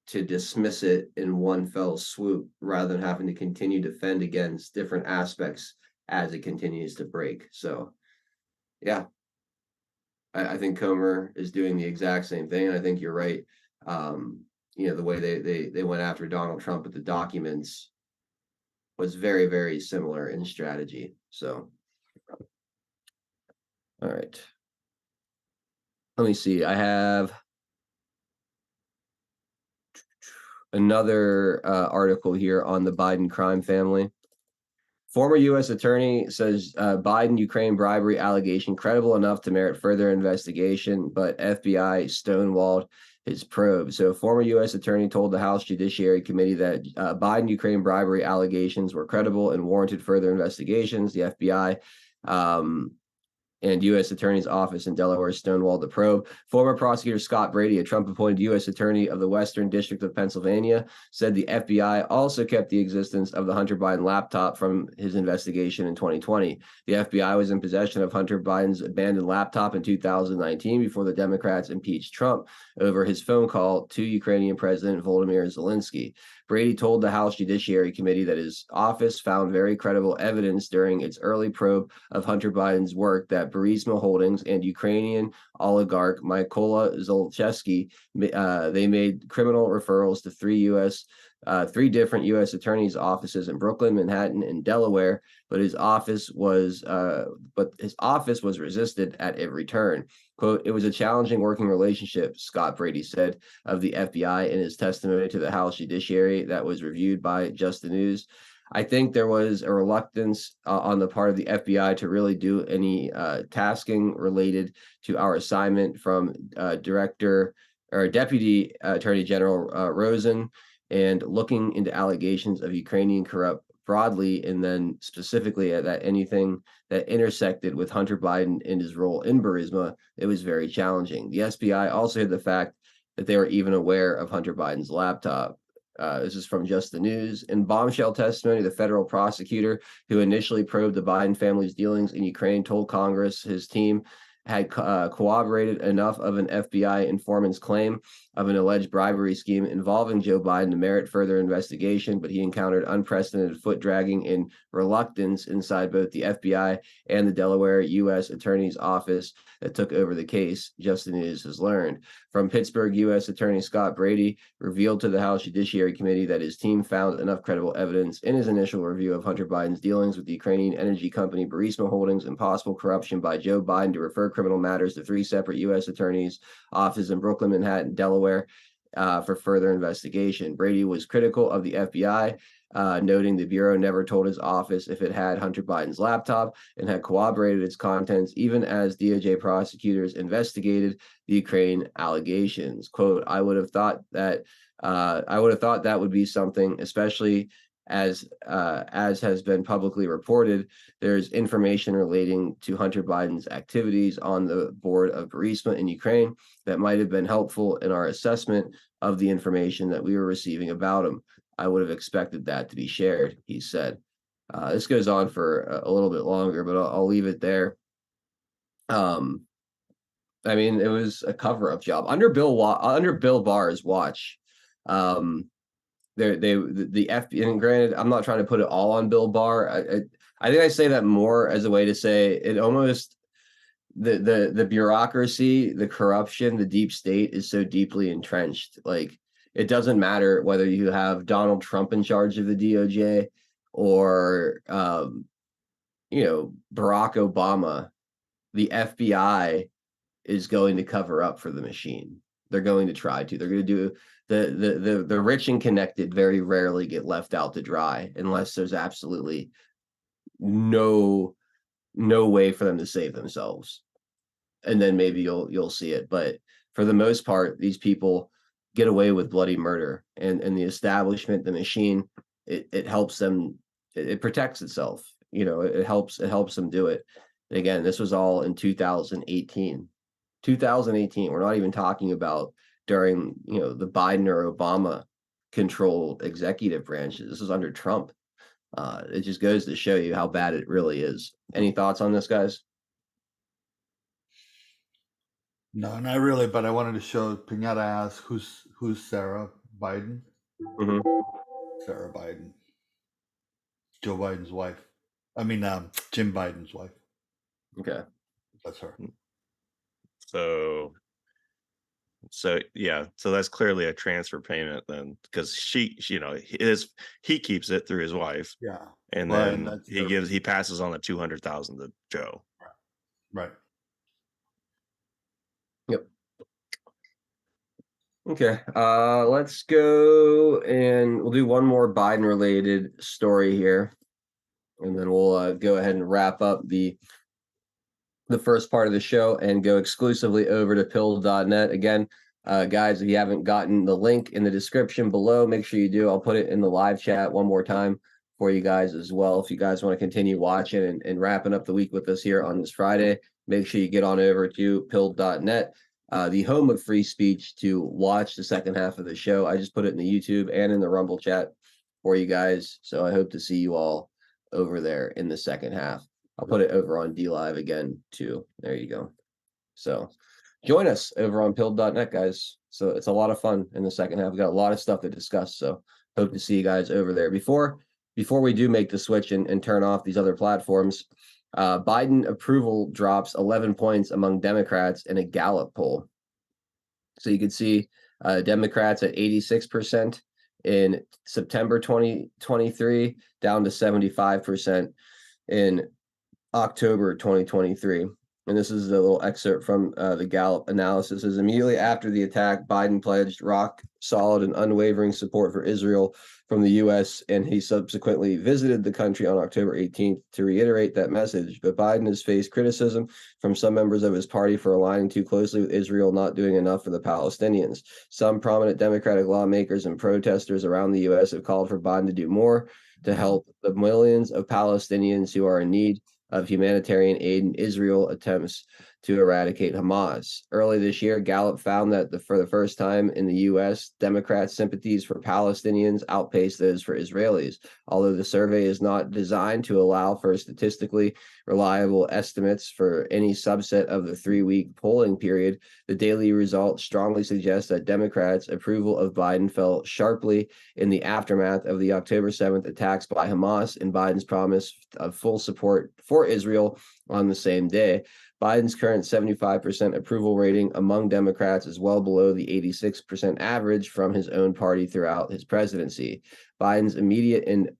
to dismiss it in one fell swoop, rather than having to continue to defend against different aspects as it continues to break. So, yeah, I think Comer is doing the exact same thing, and I think you're right. The way they went after Donald Trump with the documents was very, very similar in strategy. So, all right. Let me see. I have another article here on the Biden crime family. Former U.S. attorney says Biden Ukraine bribery allegation credible enough to merit further investigation, but FBI stonewalled his probe. So former U.S. attorney told the House Judiciary Committee that Biden Ukraine bribery allegations were credible and warranted further investigations. The FBI and U.S. Attorney's Office in Delaware stonewalled the probe. Former prosecutor Scott Brady, a Trump-appointed U.S. Attorney of the Western District of Pennsylvania, said the FBI also kept the existence of the Hunter Biden laptop from his investigation in 2020. The FBI was in possession of Hunter Biden's abandoned laptop in 2019 before the Democrats impeached Trump over his phone call to Ukrainian President Volodymyr Zelensky. Brady told the House Judiciary Committee that his office found very credible evidence during its early probe of Hunter Biden's work that Burisma Holdings and Ukrainian oligarch Mykola Zlochevsky, they made criminal referrals to 3 U.S. 3 different U.S. attorneys' offices in Brooklyn, Manhattan, and Delaware, but his office was resisted at every turn. Quote, "It was a challenging working relationship," Scott Brady said of the FBI in his testimony to the House Judiciary that was reviewed by Just the News. I think there was a reluctance on the part of the FBI to really do any tasking related to our assignment from Deputy Attorney General Rosen, and looking into allegations of Ukrainian corrupt broadly, and then specifically that anything that intersected with Hunter Biden and his role in Burisma, it was very challenging. The SBI also had the fact that they were even aware of Hunter Biden's laptop. This is from Just the News. In bombshell testimony, the federal prosecutor who initially probed the Biden family's dealings in Ukraine told Congress his team had corroborated enough of an FBI informant's claim of an alleged bribery scheme involving Joe Biden to merit further investigation, but he encountered unprecedented foot dragging and reluctance inside both the FBI and the Delaware U.S. Attorney's Office that took over the case, Just the News has learned. From Pittsburgh, U.S. Attorney Scott Brady revealed to the House Judiciary Committee that his team found enough credible evidence in his initial review of Hunter Biden's dealings with the Ukrainian energy company Burisma Holdings and possible corruption by Joe Biden to refer criminal matters to 3 separate U.S. attorneys' offices in Brooklyn, Manhattan, Delaware, for further investigation. Brady was critical of the FBI, noting the Bureau never told his office if it had Hunter Biden's laptop and had corroborated its contents, even as DOJ prosecutors investigated the Ukraine allegations. Quote, I would have thought that would be something, especially as has been publicly reported, there's information relating to Hunter Biden's activities on the board of Burisma in Ukraine that might have been helpful in our assessment of the information that we were receiving about him. I would have expected that to be shared, he said. This goes on for a little bit longer, but I'll leave it there. I mean, it was a cover-up job under Bill Barr's watch. The FBI, and granted, I'm not trying to put it all on Bill Barr. I think I say that more as a way to say it almost the bureaucracy, the corruption, the deep state is so deeply entrenched. Like, it doesn't matter whether you have Donald Trump in charge of the DOJ or Barack Obama. The FBI is going to cover up for the machine. They're going to try to. They're going to do the rich and connected very rarely get left out to dry unless there's absolutely no way for them to save themselves. And then maybe you'll see it. But for the most part, these people get away with bloody murder, and the establishment, the machine, it helps them. It protects itself. It helps them do it. And again, this was all in 2018. 2018. We're not even talking about during the Biden or Obama controlled executive branches. This is under Trump. It just goes to show you how bad it really is. Any thoughts on this, guys? No, not really. But I wanted to show Pinata asked who's Sarah Biden. Mm-hmm. Sarah Biden, Joe Biden's wife. I mean, Jim Biden's wife. Okay, that's her. So yeah, so that's clearly a transfer payment then, because he keeps it through his wife. Yeah, and then he passes on the $200,000 to Joe. Right. Yep. Okay, let's go and we'll do one more Biden related story here, and then we'll go ahead and wrap up the first part of the show and go exclusively over to pill.net. Again, guys, if you haven't gotten the link in the description below, make sure you do. I'll put it in the live chat one more time for you guys as well. If you guys want to continue watching and wrapping up the week with us here on this Friday, make sure you get on over to pill.net, the home of free speech, to watch the second half of the show. I just put it in the YouTube and in the Rumble chat for you guys. So I hope to see you all over there in the second half. I'll put it over on DLive again too. There you go. So join us over on pill.net, guys. So it's a lot of fun in the second half. We've got a lot of stuff to discuss. So hope to see you guys over there. Before we do make the switch and turn off these other platforms, Biden approval drops 11 points among Democrats in a Gallup poll. So you can see Democrats at 86% in September 2023, down to 75% in October 2023. And this is a little excerpt from the Gallup analysis. It says, immediately after the attack, Biden pledged rock solid and unwavering support for Israel from the U.S., and he subsequently visited the country on October 18th to reiterate that message. But Biden has faced criticism from some members of his party for aligning too closely with Israel, not doing enough for the Palestinians. Some prominent Democratic lawmakers and protesters around the U.S. have called for Biden to do more to help the millions of Palestinians who are in need of humanitarian aid in Israel attempts to eradicate Hamas. Early this year, Gallup found that for the first time in the U.S., Democrats' sympathies for Palestinians outpaced those for Israelis. Although the survey is not designed to allow for statistically reliable estimates for any subset of the 3-week polling period, the daily results strongly suggest that Democrats' approval of Biden fell sharply in the aftermath of the October 7th attacks by Hamas and Biden's promise of full support for Israel on the same day. Biden's current 75% approval rating among Democrats is well below the 86% average from his own party throughout his presidency. Biden's immediate and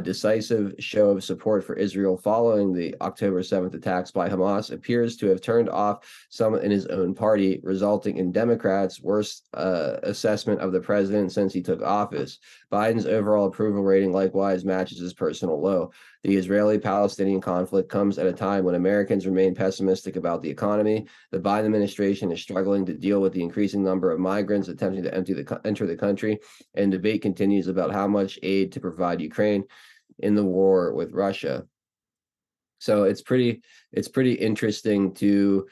decisive show of support for Israel following the October 7th attacks by Hamas appears to have turned off some in his own party, resulting in Democrats' worst assessment of the president since he took office. Biden's overall approval rating likewise matches his personal low. The Israeli-Palestinian conflict comes at a time when Americans remain pessimistic about the economy. The Biden administration is struggling to deal with the increasing number of migrants attempting to enter the country, and debate continues about how much aid to provide Ukraine in the war with Russia. So it's pretty interesting to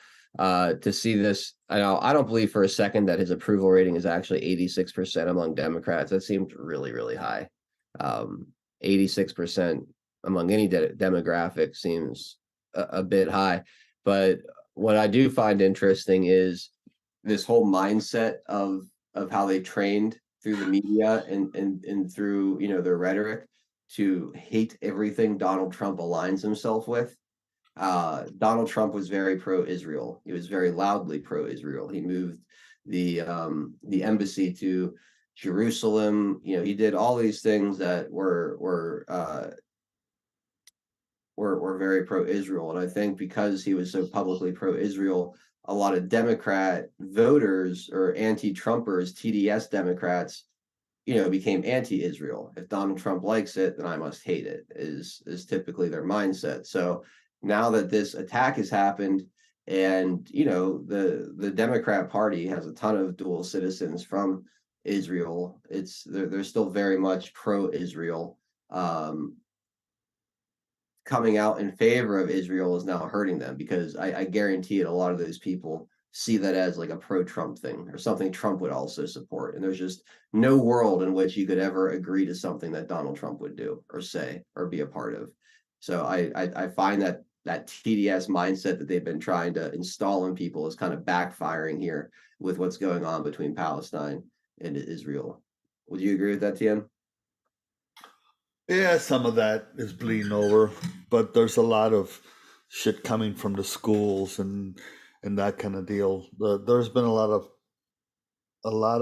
see this. I don't believe for a second that his approval rating is actually 86% among Democrats. That seems really, really high. 86% among any demographic seems a bit high. But what I do find interesting is this whole mindset of how they trained through the media and through their rhetoric to hate everything Donald Trump aligns himself with. Donald Trump was very pro-Israel. He was very loudly pro-Israel. He moved the embassy to Jerusalem. He did all these things that were very pro-Israel. And I think because he was so publicly pro-Israel, a lot of Democrat voters or anti-Trumpers, TDS Democrats, became anti-Israel. If Donald Trump likes it, then I must hate it, is typically their mindset. So now that this attack has happened and, the Democrat Party has a ton of dual citizens from Israel, they're still very much pro-Israel. Coming out in favor of Israel is now hurting them because I guarantee it, a lot of those people see that as like a pro-Trump thing or something Trump would also support. And there's just no world in which you could ever agree to something that Donald Trump would do or say or be a part of. So I find that TDS mindset that they've been trying to install in people is kind of backfiring here with what's going on between Palestine and Israel. Would you agree with that, Tien? Yeah, some of that is bleeding over, but there's a lot of shit coming from the schools and that kind of deal. There's been a lot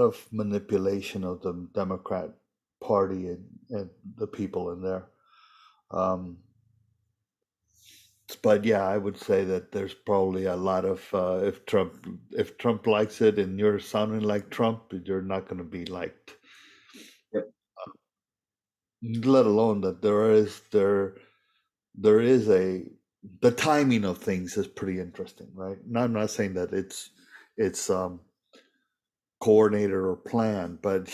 of manipulation of the Democrat Party and the people in there. But yeah, I would say that there's probably a lot of if Trump likes it and you're sounding like Trump, you're not going to be liked. Yep. Let alone that there is the timing of things is pretty interesting, right? Now, I'm not saying that it's coordinated or planned, but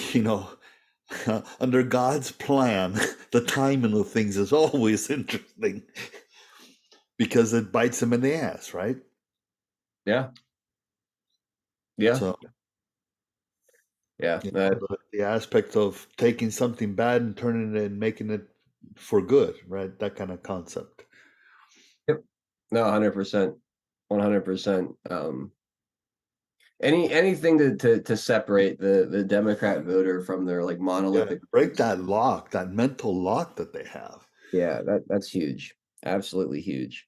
under God's plan, the timing of things is always interesting because it bites him in the ass, right? Yeah. Yeah. So, yeah. The aspect of taking something bad and turning it and making it for good, right? That kind of concept. Yep. No, 100%. 100%. Anything to separate the Democrat voter from their like monolithic break that lock, that mental lock that they have. Yeah, that's huge. Absolutely huge.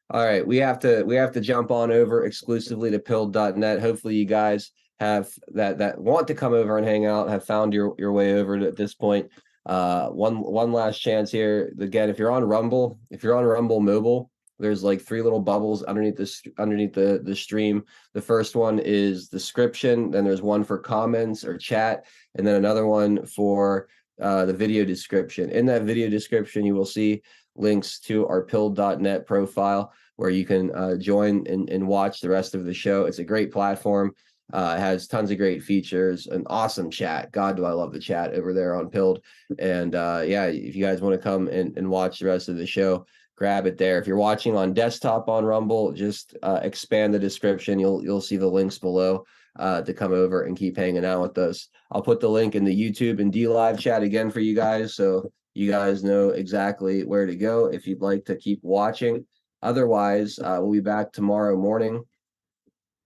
All right, we have to jump on over exclusively to pilled.net. Hopefully you guys that want to come over and hang out have found your way over at this point. One last chance here. Again, if you're on Rumble mobile, there's like 3 little bubbles underneath the stream. The first one is description, then there's one for comments or chat, and then another one for the video description. In that video description, you will see links to our pilled.net profile where you can join and watch the rest of the show. It's a great platform. It has tons of great features, an awesome chat. God, do I love the chat over there on Pilled. And yeah, if you guys want to come and watch the rest of the show, grab it there. If you're watching on desktop on Rumble, just expand the description. You'll see the links below to come over and keep hanging out with us. I'll put the link in the YouTube and D Live chat again for you guys, so you guys know exactly where to go if you'd like to keep watching. Otherwise, we'll be back tomorrow morning.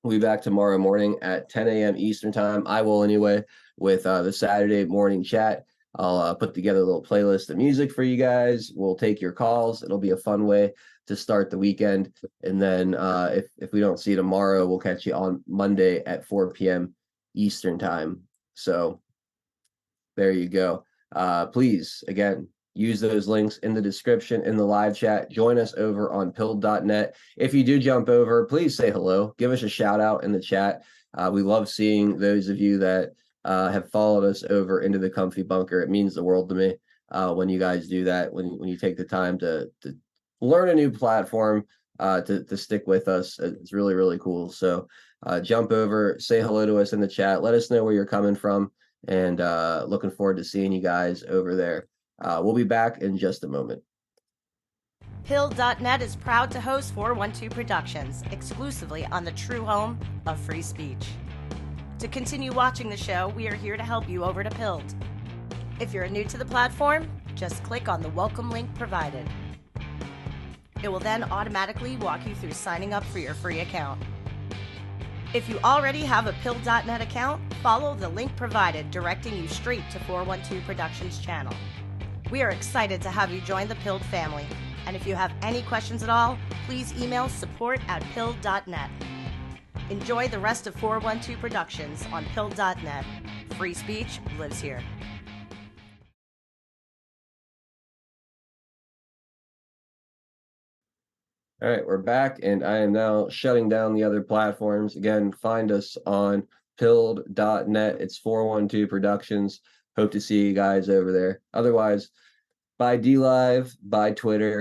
We'll be back tomorrow morning at 10 a.m. Eastern time. I will anyway, with the Saturday morning chat. I'll put together a little playlist of music for you guys. We'll take your calls. It'll be a fun way to start the weekend. And then if we don't see you tomorrow, we'll catch you on Monday at 4 p.m. Eastern time. So there you go. Please, again, use those links in the description in the live chat. Join us over on pilled.net. If you do jump over, please say hello. Give us a shout out in the chat. We love seeing those of you that have followed us over into the comfy bunker. It means the world to me when you guys do that, when you take the time to learn a new platform, to stick with us. It's really, really cool. So jump over, say hello to us in the chat. Let us know where you're coming from, and looking forward to seeing you guys over there. We'll be back in just a moment. Pilled.net is proud to host 412 Productions, exclusively on the true home of free speech. To continue watching the show, we are here to help you over to Pilled. If you're new to the platform, just click on the welcome link provided. It will then automatically walk you through signing up for your free account. If you already have a Pilled.net account, follow the link provided directing you straight to 412 Productions channel. We are excited to have you join the Pilled family, and if you have any questions at all, please email support@pilled.net. Enjoy the rest of 412 Productions on Pilled.net. Free speech lives here. All right, we're back, and I am now shutting down the other platforms. Again, find us on pilled.net. It's 412 Productions. Hope to see you guys over there. Otherwise, by DLive, by Twitter,